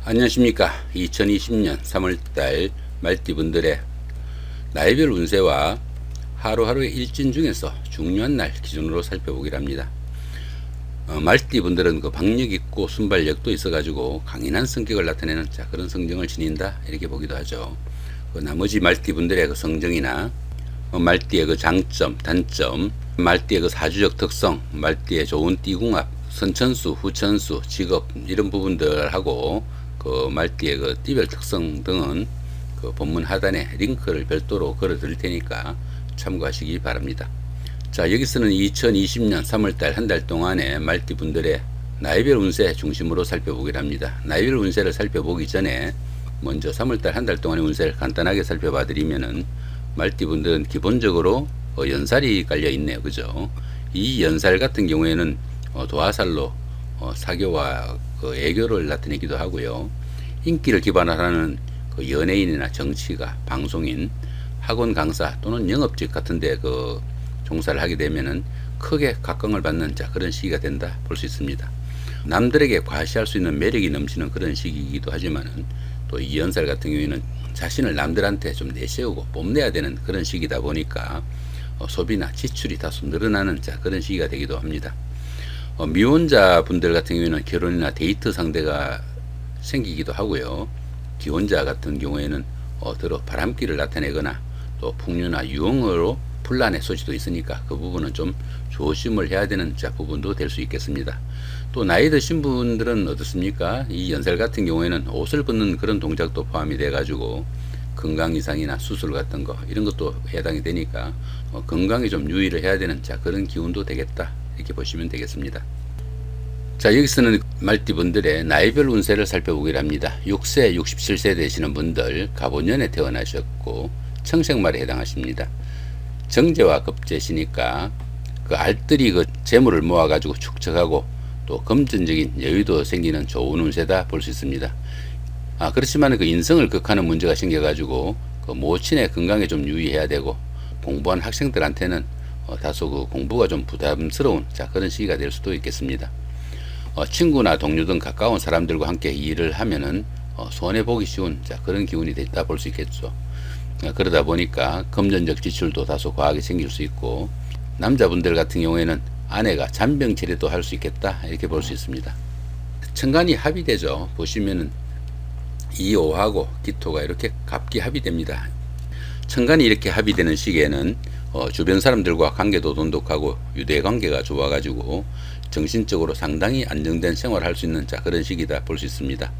안녕하십니까. 2020년 3월달 말띠분들의 나이별 운세와 하루하루의 일진 중에서 중요한 날 기준으로 살펴보기로 합니다. 말띠분들은 그 박력 있고 순발력도 있어 가지고 강인한 성격을 나타내는 그런 성정을 지닌다 이렇게 보기도 하죠. 나머지 말띠분들의 그 성정이나 말띠의 그 장점, 단점, 말띠의 그 사주적 특성, 말띠의 좋은 띠궁합, 선천수, 후천수, 직업 이런 부분들하고 그 말띠의 그 띠별 특성 등은 그 본문 하단에 링크를 별도로 걸어 드릴 테니까 참고하시기 바랍니다. 자, 여기서는 2020년 3월달 한 달 동안의 말띠분들의 나이별 운세 중심으로 살펴보기로 합니다. 나이별 운세를 살펴보기 전에 먼저 3월달 한 달 동안의 운세를 간단하게 살펴봐 드리면은 말띠분들은 기본적으로 연살이 깔려 있네요. 그죠? 이 연살 같은 경우에는 도화살로 사교와 그 애교를 나타내기도 하고요. 인기를 기반으로 하는 그 연예인이나 정치가, 방송인, 학원 강사 또는 영업직 같은데 그 종사를 하게 되면은 크게 각광을 받는 그런 시기가 된다 볼 수 있습니다. 남들에게 과시할 수 있는 매력이 넘치는 그런 시기이기도 하지만은 또 이 연살 같은 경우에는 자신을 남들한테 좀 내세우고 뽐내야 되는 그런 시기다 보니까 소비나 지출이 다소 늘어나는 그런 시기가 되기도 합니다. 미혼자 분들 같은 경우에는 결혼이나 데이트 상대가 생기기도 하고요. 기혼자 같은 경우에는 더러 바람기를 나타내거나 또 풍류나 유흥으로 분란의 소지도 있으니까 그 부분은 좀 조심을 해야 되는 부분도 될 수 있겠습니다. 또 나이 드신 분들은 어떻습니까? 이 연살 같은 경우에는 옷을 벗는 그런 동작도 포함이 돼 가지고 건강 이상이나 수술 같은 거 이런 것도 해당이 되니까 건강에 좀 유의를 해야 되는 그런 기운도 되겠다 이렇게 보시면 되겠습니다. 자, 여기서는 말띠분들의 나이별 운세를 살펴보기로 합니다. 6세, 67세 되시는 분들 갑오년에 태어나셨고 청생말에 해당하십니다. 정제와 급제시니까 그 알뜰히 그 재물을 모아 가지고 축적하고 또 금전적인 여유도 생기는 좋은 운세다 볼 수 있습니다. 그렇지만 그 인성을 극하는 문제가 생겨 가지고 그 모친의 건강에 좀 유의해야 되고 공부한 학생들한테는 다소 그 공부가 좀 부담스러운 그런 시기가 될 수도 있겠습니다. 친구나 동료 등 가까운 사람들과 함께 일을 하면은 손해보기 쉬운 그런 기운이 됐다 볼 수 있겠죠. 그러다 보니까 금전적 지출도 다소 과하게 생길 수 있고 남자분들 같은 경우에는 아내가 잔병치레도 할 수 있겠다 이렇게 볼 수 있습니다. 천간이 합이 되죠. 보시면은 이오하고 기토가 이렇게 갑기 됩니다. 천간이 이렇게 합이 되는 시기에는 주변 사람들과 관계도 돈독하고 유대관계가 좋아가지고 정신적으로 상당히 안정된 생활을 할 수 있는 그런 시기다 볼 수 있습니다.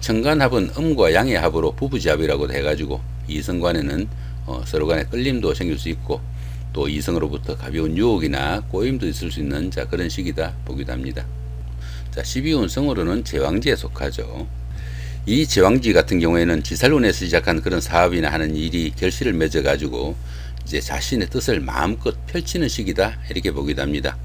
천간합은 음과 양의 합으로 부부지합이라고 해가지고 이성 간에는 서로 간에 끌림도 생길 수 있고 또 이성으로부터 가벼운 유혹이나 꼬임도 있을 수 있는 그런 시기다 보기도 합니다. 자, 12운성으로는 제왕지에 속하죠. 이 제왕지 같은 경우에는 지살운에서 시작한 그런 사업이나 하는 일이 결실을 맺어 가지고 이제 자신의 뜻을 마음껏 펼치는 시기다 이렇게 보기도 합니다.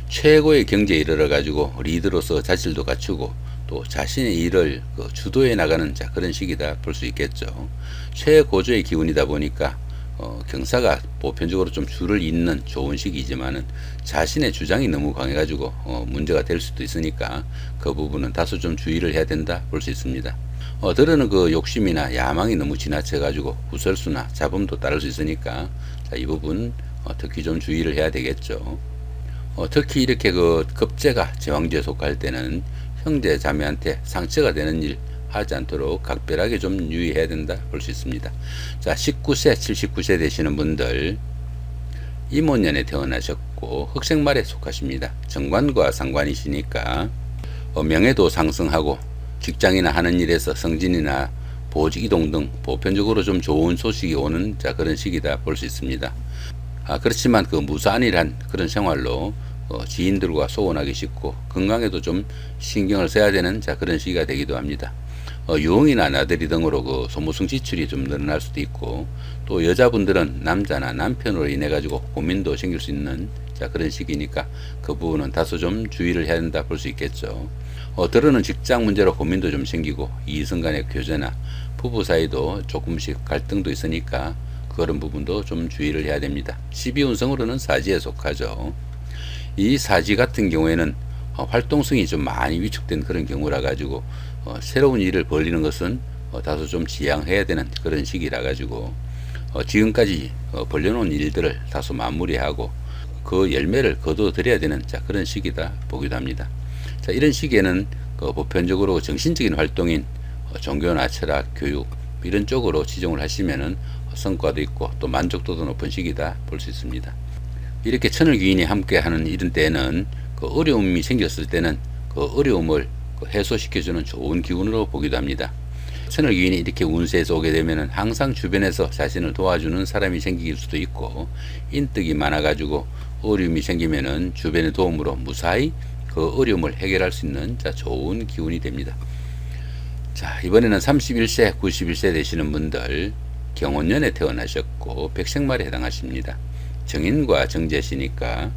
최고의 경제에 이르러 가지고 리더로서 자질도 갖추고 또 자신의 일을 주도해 나가는 그런 시기다 볼 수 있겠죠. 최고조의 기운이다 보니까 경사가 보편적으로 좀 줄을 잇는 좋은 시기이지만은 자신의 주장이 너무 강해 가지고 문제가 될 수도 있으니까 그 부분은 다소 좀 주의를 해야 된다 볼 수 있습니다. 들어는 그 욕심이나 야망이 너무 지나쳐 가지고 구설수나 잡음도 따를 수 있으니까 이 부분 특히 좀 주의를 해야 되겠죠. 특히 이렇게 그 급제가 제왕지에 속할 때는 형제 자매한테 상처가 되는 일 하지 않도록 각별하게 좀 유의해야 된다 볼 수 있습니다. 자, 19세, 79세 되시는 분들 임오년에 태어나셨고 흑생말에 속하십니다. 정관과 상관이시니까 명예도 상승하고 직장이나 하는 일에서 승진이나 보직 이동 등 보편적으로 좀 좋은 소식이 오는 그런 시기다 볼 수 있습니다. 그렇지만 그 무산이란 그런 생활로 지인들과 소원하기 쉽고 건강에도 좀 신경을 써야 되는 그런 시기가 되기도 합니다. 유흥이나 나들이 등으로 그 소모성 지출이 좀 늘어날 수도 있고 또 여자분들은 남자나 남편으로 인해 가지고 고민도 생길 수 있는 그런 시기니까 그 부분은 다소 좀 주의를 해야 된다 볼 수 있겠죠. 들어는 직장 문제로 고민도 좀 생기고 이성 간의 교제나 부부 사이도 조금씩 갈등도 있으니까 그런 부분도 좀 주의를 해야 됩니다. 12운성으로는 사지에 속하죠. 이 사지 같은 경우에는 활동성이 좀 많이 위축된 그런 경우라 가지고 새로운 일을 벌이는 것은 다소 좀 지양해야 되는 그런 시기라 가지고 지금까지 벌려놓은 일들을 다소 마무리하고 그 열매를 거둬들여야 되는 그런 시기다 보기도 합니다. 자, 이런 시기에는 보편적으로 정신적인 활동인 종교나 철학, 교육 이런 쪽으로 치중을 하시면은 성과도 있고 또 만족도도 높은 시기다 볼 수 있습니다. 이렇게 천을귀인이 함께하는 이런 때는 어려움이 생겼을 때는 그 어려움을 해소시켜주는 좋은 기운으로 보기도 합니다. 천을귀인이 이렇게 운세에서 오게 되면은 항상 주변에서 자신을 도와주는 사람이 생길 수도 있고, 인덕이 많아가지고 어려움이 생기면은 주변의 도움으로 무사히 그 어려움을 해결할 수 있는 좋은 기운이 됩니다. 자, 이번에는 31세, 91세 되시는 분들 경혼년에 태어나셨고 백생말에 해당하십니다. 정인과 정제시니까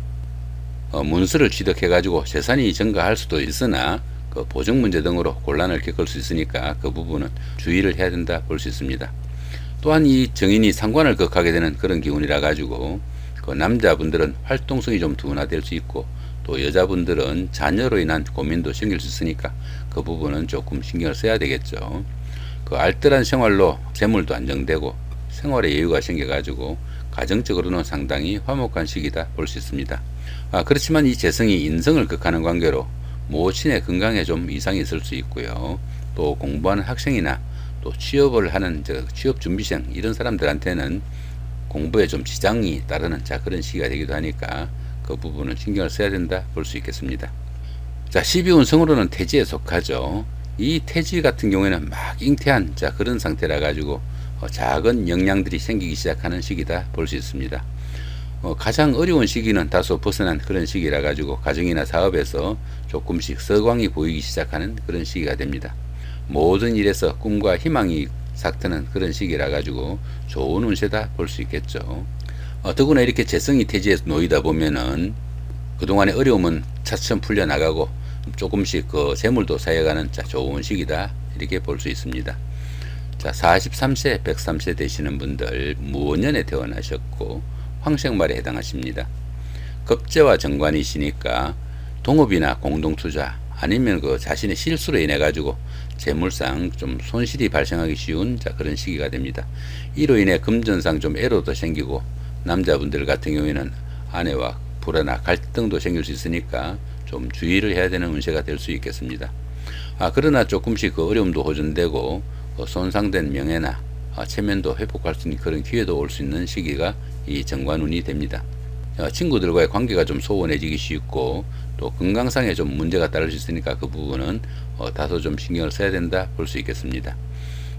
문서를 취득해 가지고 재산이 증가할 수도 있으나 그 보증 문제 등으로 곤란을 겪을 수 있으니까 그 부분은 주의를 해야 된다 볼 수 있습니다. 또한 이 정인이 상관을 극하게 되는 그런 기운이라 가지고 그 남자분들은 활동성이 좀 둔화될 수 있고, 또 여자분들은 자녀로 인한 고민도 생길 수 있으니까 그 부분은 조금 신경을 써야 되겠죠. 그 알뜰한 생활로 재물도 안정되고 생활에 여유가 생겨 가지고 가정적으로는 상당히 화목한 시기다 볼 수 있습니다. 그렇지만 이 재성이 인성을 극하는 관계로 모친의 건강에 좀 이상이 있을 수 있고요. 또 공부하는 학생이나 또 취업을 하는 취업 준비생 이런 사람들한테는 공부에 좀 지장이 따르는 그런 시기가 되기도 하니까 그 부분은 신경을 써야 된다 볼 수 있겠습니다. 자, 12운 성으로는 태지에 속하죠. 이 태지 같은 경우에는 막 잉태한 그런 상태라 가지고 작은 영향들이 생기기 시작하는 시기다 볼 수 있습니다. 가장 어려운 시기는 다소 벗어난 그런 시기라 가지고 가정이나 사업에서 조금씩 서광이 보이기 시작하는 그런 시기가 됩니다. 모든 일에서 꿈과 희망이 삭트는 그런 시기라 가지고 좋은 운세다 볼 수 있겠죠. 더구나 이렇게 재성이 태지에 놓이다 보면은 그동안의 어려움은 차츰 풀려나가고 조금씩 그 재물도 쌓여가는 좋은 시기다 이렇게 볼 수 있습니다. 자, 43세, 103세 되시는 분들 무원년에 태어나셨고 황생말에 해당하십니다. 급제와 정관이시니까 동업이나 공동투자 아니면 그 자신의 실수로 인해 가지고 재물상 좀 손실이 발생하기 쉬운 그런 시기가 됩니다. 이로 인해 금전상 좀 애로도 생기고 남자분들 같은 경우에는 아내와 불화나 갈등도 생길 수 있으니까 좀 주의를 해야 되는 운세가 될 수 있겠습니다. 그러나 조금씩 그 어려움도 호전되고 손상된 명예나 체면도 회복할 수 있는 그런 기회도 올 수 있는 시기가 이 정관운이 됩니다. 친구들과의 관계가 좀 소원해지기 쉽고 또 건강상에 좀 문제가 따를 수 있으니까 그 부분은 다소 좀 신경을 써야 된다 볼 수 있겠습니다.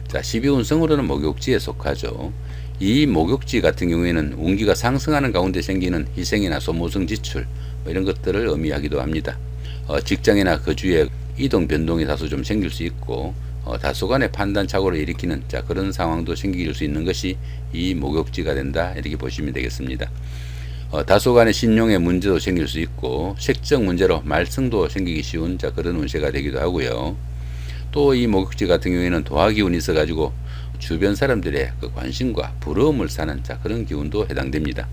자, 12운성으로는 목욕지에 속하죠. 이 목욕지 같은 경우에는 운기가 상승하는 가운데 생기는 희생이나 소모성 지출 이런 것들을 의미하기도 합니다. 직장이나 거주에 이동 변동이 다소 좀 생길 수 있고 다소간의 판단 착오를 일으키는 그런 상황도 생길 수 있는 것이 이 목욕지가 된다 이렇게 보시면 되겠습니다. 다소간의 신용의 문제도 생길 수 있고 색적 문제로 말썽도 생기기 쉬운 그런 운세가 되기도 하고요. 또 이 목욕지 같은 경우에는 도화기운이 있어 가지고 주변 사람들의 그 관심과 부러움을 사는 그런 기운도 해당됩니다.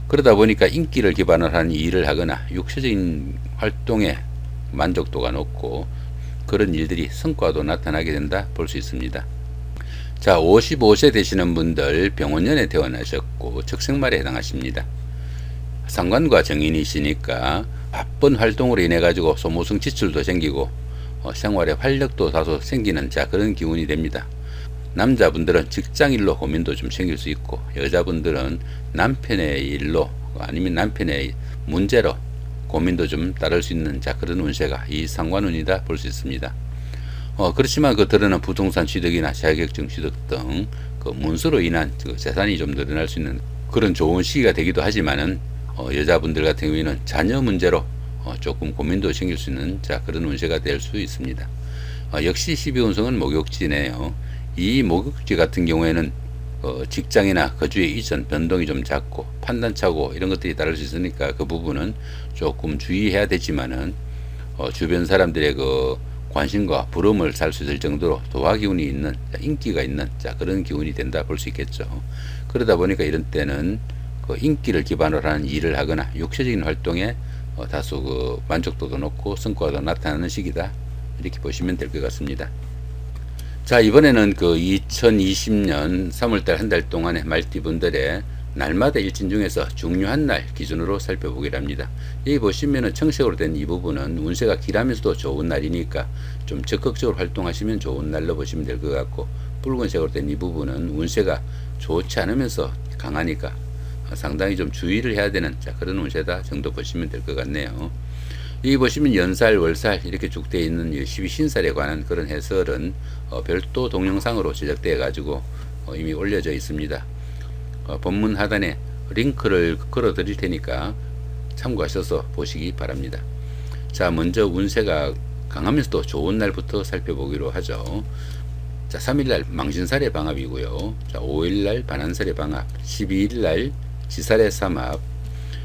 그러다 보니까 인기를 기반으로 한 일을 하거나 육체적인 활동에 만족도가 높고 그런 일들이 성과도 나타나게 된다 볼 수 있습니다. 자, 55세 되시는 분들 병원년에 태어나셨고 적생말에 해당하십니다. 상관과 정인이시니까 바쁜 활동으로 인해 가지고 소모성 지출도 생기고 생활에 활력도 다소 생기는 그런 기운이 됩니다. 남자분들은 직장일로 고민도 좀 생길 수 있고 여자분들은 남편의 일로 아니면 남편의 문제로 고민도 좀 따를 수 있는 그런 운세가 이 상관운이다 볼 수 있습니다. 그렇지만 그 드러난 부동산 취득이나 자격증 취득 등 그 문서로 인한 재산이 좀 늘어날 수 있는 그런 좋은 시기가 되기도 하지만은 여자분들 같은 경우에는 자녀 문제로 조금 고민도 생길 수 있는 그런 운세가 될 수 있습니다. 역시 12운성은 목욕지네요. 이 목욕지 같은 경우에는 직장이나 거주의 이전 변동이 좀 작고 판단차고 이런 것들이 따를 수 있으니까 그 부분은 조금 주의해야 되지만은 주변 사람들의 그 관심과 부러움을 살 수 있을 정도로 도화기운이 있는 인기가 있는 그런 기운이 된다 볼 수 있겠죠. 그러다 보니까 이런 때는 그 인기를 기반으로 하는 일을 하거나 육체적인 활동에 다소 그 만족도도 높고 성과도 나타나는 시기다 이렇게 보시면 될 것 같습니다. 자, 이번에는 그 2020년 3월달 한 달 동안의 말띠분들의 날마다 일진 중에서 중요한 날 기준으로 살펴보기로 합니다. 여기 보시면은 청색으로 된 이 부분은 운세가 길하면서도 좋은 날이니까 좀 적극적으로 활동하시면 좋은 날로 보시면 될 것 같고, 붉은색으로 된 이 부분은 운세가 좋지 않으면서 강하니까 상당히 좀 주의를 해야 되는 그런 운세다 정도 보시면 될 것 같네요. 여기 보시면 연살, 월살 이렇게 쭉 되어 있는 12신살에 관한 그런 해설은 별도 동영상으로 제작되어 가지고 이미 올려져 있습니다. 본문 하단에 링크를 걸어 드릴 테니까 참고하셔서 보시기 바랍니다. 자, 먼저 운세가 강하면서도 좋은 날부터 살펴보기로 하죠. 자, 3일날 망신살의 방합이고요. 자, 5일날 반한살의 방합, 12일날 지살의 삼합,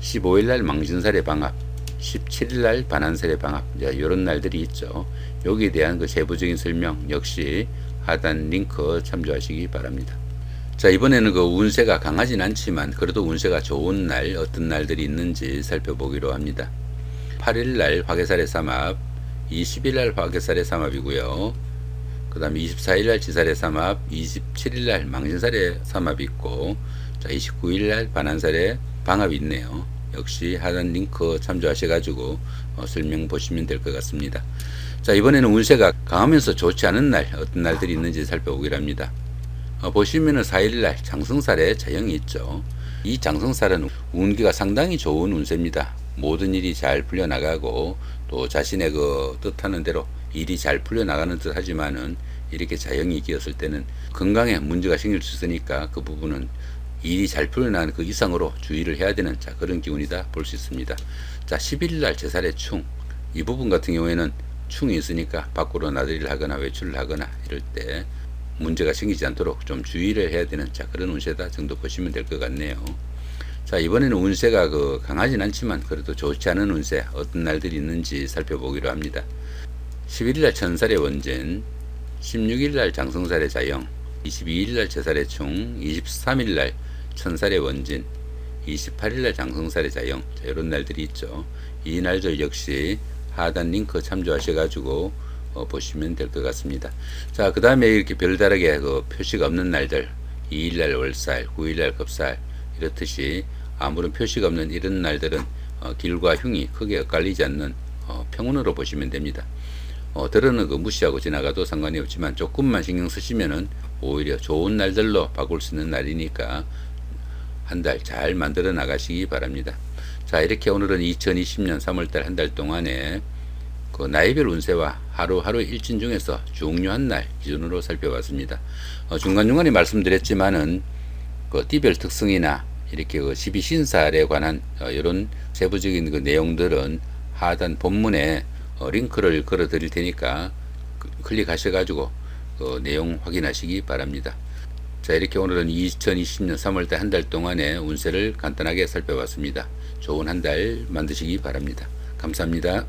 15일날 망신살의 방합, 17일날 반한살의 방합, 이런 날들이 있죠. 여기에 대한 그 세부적인 설명 역시 하단 링크 참조하시기 바랍니다. 자, 이번에는 그 운세가 강하진 않지만 그래도 운세가 좋은 날 어떤 날들이 있는지 살펴보기로 합니다. 8일날 화개살의 삼합, 20일날 화개살의 삼합이고요. 그 다음에 24일날 지살의 삼합, 27일날 망신살의 삼합이 있고, 자, 29일날 반한살의 방합이 있네요. 역시 하단 링크 참조하셔가지고 설명 보시면 될 것 같습니다. 자, 이번에는 운세가 강하면서 좋지 않은 날 어떤 날들이 있는지 살펴보기로 합니다. 보시면은 4일날 장성살의 자형이 있죠. 이 장성살은 운기가 상당히 좋은 운세입니다. 모든 일이 잘 풀려나가고 또 자신의 그 뜻하는 대로 일이 잘 풀려나가는 듯 하지만은 이렇게 자형이 끼었을 때는 건강에 문제가 생길 수 있으니까 그 부분은 일이 잘 풀려나가는 그 이상으로 주의를 해야 되는 그런 기운이다 볼 수 있습니다. 자, 11일날 제살의 충, 이 부분 같은 경우에는 충이 있으니까 밖으로 나들이를 하거나 외출을 하거나 이럴 때 문제가 생기지 않도록 좀 주의를 해야 되는 그런 운세다 정도 보시면 될 것 같네요. 자, 이번에는 운세가 그 강하진 않지만 그래도 좋지 않은 운세 어떤 날들이 있는지 살펴보기로 합니다. 11일날 천살의 원진, 16일날 장성살의 자영, 22일날 제살의 충, 23일날 천살의 원진, 28일날 장성살의 자영, 이런 날들이 있죠. 이 날들 역시 하단 링크 참조하셔가지고 보시면 될 것 같습니다. 자, 그 다음에 이렇게 별다르게 그 표시가 없는 날들, 2일날 월살, 9일날 겁살 이렇듯이 아무런 표시가 없는 이런 날들은 길과 흉이 크게 엇갈리지 않는 평운으로 보시면 됩니다. 들어는 그 무시하고 지나가도 상관이 없지만 조금만 신경 쓰시면은 오히려 좋은 날들로 바꿀 수 있는 날이니까 한 달 잘 만들어 나가시기 바랍니다. 자, 이렇게 오늘은 2020년 3월달 한 달 동안에 그 나이별 운세와 하루하루 일진 중에서 중요한 날 기준으로 살펴봤습니다. 중간중간에 말씀드렸지만은 그 띠별 특성이나 이렇게 그 12신살에 관한 이런 세부적인 그 내용들은 하단 본문에 링크를 걸어 드릴 테니까 클릭하셔 가지고 내용 확인하시기 바랍니다. 자, 이렇게 오늘은 2020년 3월달 한 달 동안의 운세를 간단하게 살펴봤습니다. 좋은 한 달 만드시기 바랍니다. 감사합니다.